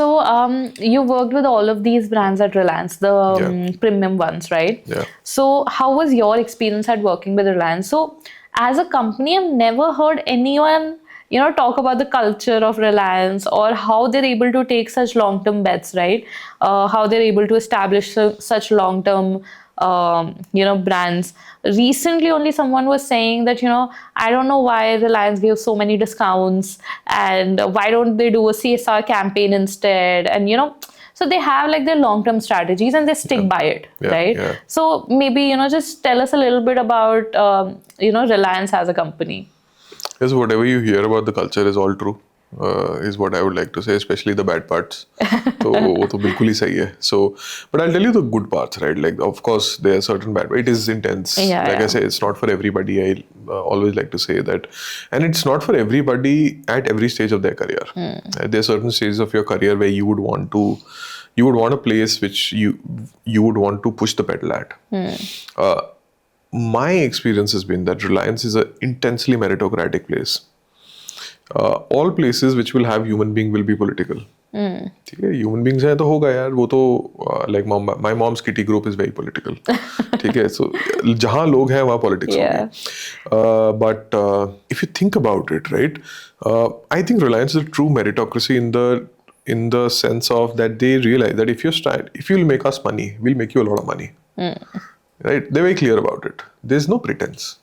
So, you worked with all of these brands at Reliance, the premium ones, right? Yeah. So, how was your experience at working with Reliance? So, as a company, I've never heard anyone, talk about the culture of Reliance or how they're able to take such long-term bets, right? How they're able to establish such long-term, brands. Recently, only someone was saying that, I don't know why Reliance gives so many discounts and why don't they do a CSR campaign instead? And, so they have like their long-term strategies and they stick by it, right? Yeah. So maybe, just tell us a little bit about, Reliance as a company. Yes, whatever you hear about the culture is all true, is what I would like to say, especially the bad parts. So, वो तो बिल्कुल ही सही है. So, but I'll tell you the good parts, right? Like, of course, there are certain bad. It is intense. I say, it's not for everybody. I always like to say that, and it's not for everybody at every stage of their career. There are certain stages of your career where you would want a place which you would want to push the pedal at. My experience has been that Reliance is an intensely meritocratic place. All places which will have human being will be political. ठीक है, human beings हैं तो होगा यार, वो तो like my mom's kitty group is very political. ठीक है, so जहाँ लोग हैं वहाँ politics होगी. But if you think about it, right, I think Reliance is a true meritocracy in the sense of that they realize that if you'll make us money, we'll make you a lot of money. Right? They're very clear about it. There's no pretense.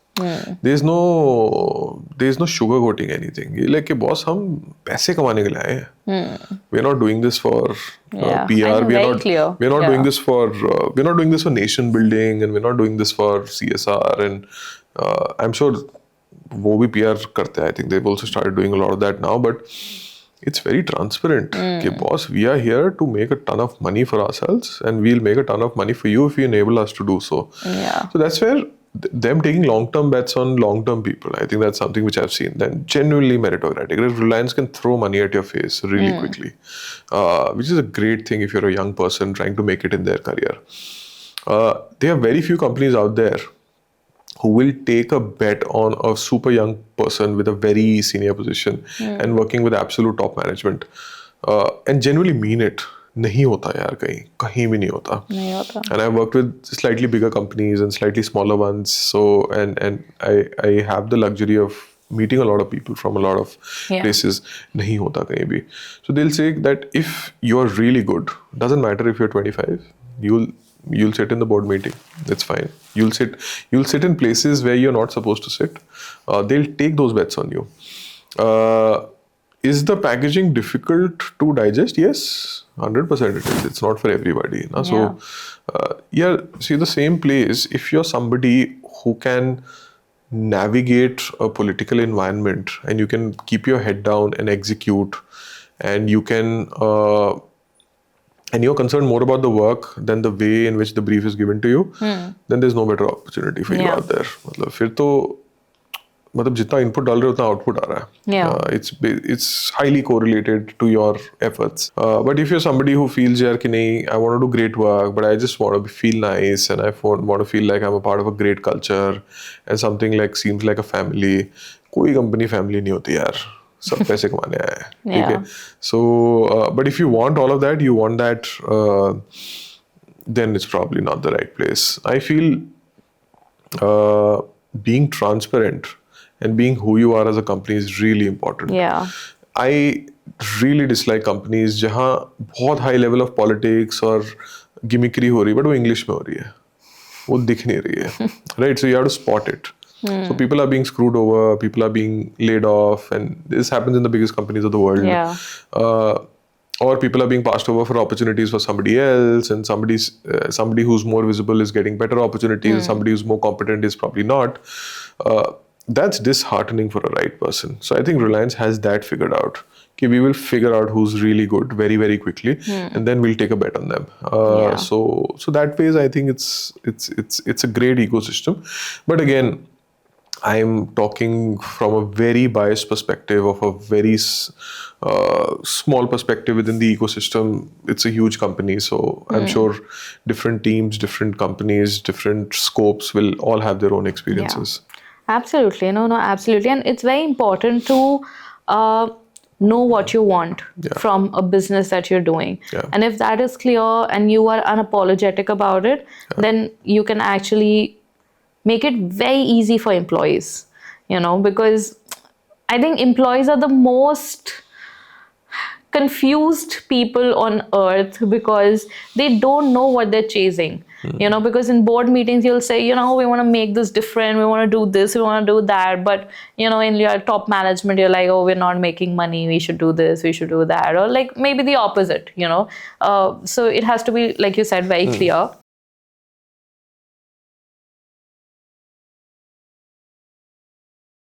There's no sugarcoating anything. ये like boss हम पैसे कमाने के लिए आए हैं. We're not doing this for PR. We're not doing this for nation building, and we're not doing this for CSR. And I'm sure वो भी PR करते हैं. I think they've also started doing a lot of that now, but it's very transparent. Okay, boss, we are here to make a ton of money for ourselves, and we'll make a ton of money for you if you enable us to do so. So that's where them taking long-term bets on long-term people, I think that's something which I've seen. Then genuinely meritocratic. Reliance can throw money at your face really quickly, which is a great thing if you're a young person trying to make it in their career. There are very few companies out there who will take a bet on a super young person with a very senior position and working with absolute top management and genuinely mean it. नहीं होता यार, कहीं भी नहीं होता. And I've worked with slightly bigger companies and slightly smaller ones, so and I have the luxury of meeting a lot of people from a lot of places. नहीं होता कहीं भी. So they'll say that if you're really good, doesn't matter if you're 25, you'll sit in the board meeting. That's fine. You'll sit in places where you're not supposed to sit. They'll take those bets on you. Is the packaging difficult to digest? Yes, 100% it is. It's not for everybody. So, see, the same place, if you're somebody who can navigate a political environment and you can keep your head down and execute, and you can and you're concerned more about the work than the way in which the brief is given to you, then there's no better opportunity for you out there. मतलब फिर तो मतलब जितना input डाल रहे हो उतना output आ रहा है. It's highly correlated to your efforts. But if you're somebody who feels यार कि नहीं, I want to do great work, but I just want to feel nice and I want to feel like I'm a part of a great culture and something like seems like a family. कोई company family नहीं होती यार. सब पैसे कमाने आए हैं, ठीक है. So, but if you want all of that, you want that, then it's probably not the right place. I feel being transparent and being who you are as a company is really important. I really dislike companies जहाँ बहुत high level of politics और gimmickry हो रही है, but वो English में हो रही है, वो दिख नहीं रही है, right? So you have to spot it. So people are being screwed over, people are being laid off, and this happens in the biggest companies of the world. Or people are being passed over for opportunities for somebody else, and somebody who's more visible is getting better opportunities, and somebody who's more competent is probably not. That's disheartening for a right person. So I think Reliance has that figured out. Okay, we will figure out who's really good very, very quickly, and then we'll take a bet on them. So that ways, I think it's a great ecosystem. But again, I'm talking from a very biased perspective of a very small perspective within the ecosystem. It's a huge company, so I'm sure different teams, different companies, different scopes will all have their own experiences. Absolutely. No, absolutely. And it's very important to know what you want from a business that you're doing. Yeah. And if that is clear and you are unapologetic about it, then you can actually make it very easy for employees, because I think employees are the most confused people on earth because they don't know what they're chasing. Because in board meetings you'll say, we want to make this different, we want to do this, we want to do that, but in your top management you're like, oh, we're not making money, we should do this, we should do that, or like maybe the opposite. So it has to be, like you said, very clear.